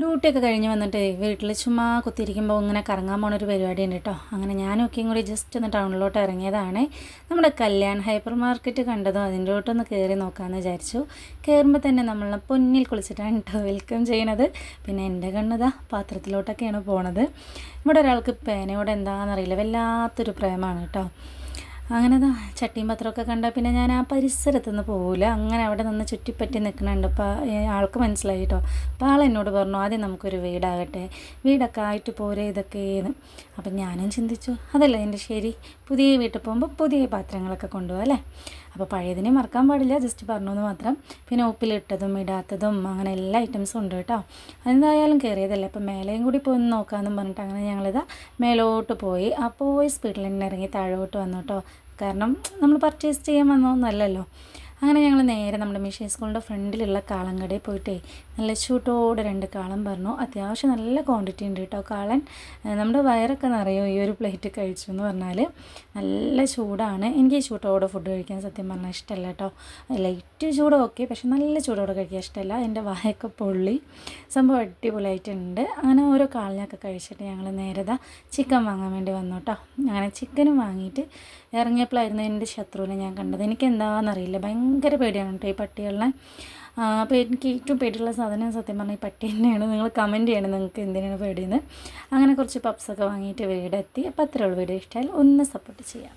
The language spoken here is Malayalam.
ഡ്യൂട്ടിയൊക്കെ കഴിഞ്ഞ് വന്നിട്ട് വീട്ടിൽ ചുമ്മാ കുത്തിയിരിക്കുമ്പോൾ ഇങ്ങനെ കറങ്ങാൻ പോണൊരു പരിപാടി ഉണ്ട് കേട്ടോ. അങ്ങനെ ഞാനൊക്കെയും കൂടി ജസ്റ്റ് ഒന്ന് ടൗണിലോട്ട് ഇറങ്ങിയതാണ്. നമ്മുടെ കല്യാൺ ഹൈപ്പർ മാർക്കറ്റ് കണ്ടതും അതിൻ്റെ ലോട്ടൊന്ന് കയറി നോക്കാമെന്ന് വിചാരിച്ചു. കയറുമ്പോൾ തന്നെ നമ്മളെ പൊന്നിൽ കുളിച്ചിട്ടാണ് കേട്ടോ വെൽക്കം ചെയ്യണത്. പിന്നെ എൻ്റെ കണ്ണതാ പാത്രത്തിലോട്ടൊക്കെയാണ് പോണത്. ഇവിടെ ഒരാൾക്ക് പേനയോട് എന്താണെന്നറിയില്ല, വല്ലാത്തൊരു പ്രേമമാണ് കേട്ടോ. അങ്ങനെ ചട്ടിയും പത്രമൊക്കെ കണ്ടാൽ പിന്നെ ഞാൻ ആ പരിസരത്തുനിന്ന് പോകില്ല. അങ്ങനെ അവിടെ നിന്ന് ചുറ്റിപ്പറ്റി നിൽക്കുന്നുണ്ട്. അപ്പോൾ ആൾക്ക് മനസ്സിലായി കേട്ടോ. അപ്പോൾ ആൾ എന്നോട് പറഞ്ഞു, ആദ്യം നമുക്കൊരു വീടാകട്ടെ, വീടൊക്കെ ആയിട്ട് പോരെ ഇതൊക്കെയെന്ന്. അപ്പം ഞാനും ചിന്തിച്ചു, അതല്ല എൻ്റെ ശരി, പുതിയ വീട്ടിൽ പോകുമ്പോൾ പുതിയ പാത്രങ്ങളൊക്കെ കൊണ്ടുപോകാം അല്ലേ. അപ്പോൾ പഴയതിനെ മറക്കാൻ പാടില്ല, ജസ്റ്റ് പറഞ്ഞു എന്ന് മാത്രം. പിന്നെ ഉപ്പിലിട്ടതും ഇടാത്തതും അങ്ങനെ എല്ലാ ഐറ്റംസും ഉണ്ട് കേട്ടോ. എന്തായാലും കയറിയതല്ലേ, അപ്പോൾ മേലെയും കൂടി പോയി നോക്കാമെന്നും പറഞ്ഞിട്ട് അങ്ങനെ ഞങ്ങളിതാ മേലോട്ട് പോയി. അപ്പോൾ സ്പീഡിൽ തന്നെ ഇറങ്ങി താഴോട്ട് വന്നു കേട്ടോ. കാരണം നമ്മൾ പർച്ചേസ് ചെയ്യാൻ വന്നതൊന്നുമല്ലല്ലോ. അങ്ങനെ ഞങ്ങൾ നേരെ നമ്മുടെ മിഷൻ സ്കൂളിൻ്റെ ഫ്രണ്ടിലുള്ള കാളൻ കടയിൽ പോയിട്ടേ നല്ല ചൂട്ടോടെ 2 കാളൻ പറഞ്ഞു. അത്യാവശ്യം നല്ല ക്വാണ്ടിറ്റി ഉണ്ട് കേട്ടോ കാളൻ. നമ്മുടെ വയറൊക്കെ നിറയും ഈ ഒരു പ്ലേറ്റ് കഴിച്ചു എന്ന് പറഞ്ഞാൽ. നല്ല ചൂടാണ്. എനിക്ക് ഈ ചൂട്ടോടെ ഫുഡ് കഴിക്കാൻ സത്യം പറഞ്ഞാൽ ഇഷ്ടമല്ല കേട്ടോ. ലൈറ്റ് ചൂട് ഓക്കെ, പക്ഷെ നല്ല ചൂടോടെ കഴിക്കാൻ ഇഷ്ടമല്ല. എൻ്റെ വായൊക്കെ പൊള്ളി. സംഭവം അടിപൊളിയായിട്ടുണ്ട്. അങ്ങനെ ഓരോ കാളിനൊക്കെ കഴിച്ചിട്ട് ഞങ്ങൾ നേരെ ചിക്കൻ വാങ്ങാൻ വേണ്ടി വന്നു കേട്ടോ. അങ്ങനെ ചിക്കനും വാങ്ങിയിട്ട് ഇറങ്ങിയപ്പോഴായിരുന്നു എൻ്റെ ശത്രുവിനെ ഞാൻ കണ്ടത്. എനിക്ക് എന്താണെന്നറിയില്ല, ഭയങ്കര പേടിയാണ് കേട്ടോ ഈ പട്ടികളെ. അപ്പോൾ എനിക്ക് ഏറ്റവും പേടിയുള്ള സാധനം സത്യം പറഞ്ഞാൽ ഈ പട്ടി തന്നെയാണ്. നിങ്ങൾ കമൻറ്റ് ചെയ്യണം നിങ്ങൾക്ക് എന്തിനാണ് പേടിയെന്ന്. അങ്ങനെ കുറച്ച് പപ്സൊക്കെ വാങ്ങിയിട്ട് വീടെത്തി. അപ്പോൾ അത്രേ ഉള്ളൂ. വീഡിയോ ഇഷ്ടമായാൽ ഒന്ന് സപ്പോർട്ട് ചെയ്യാം.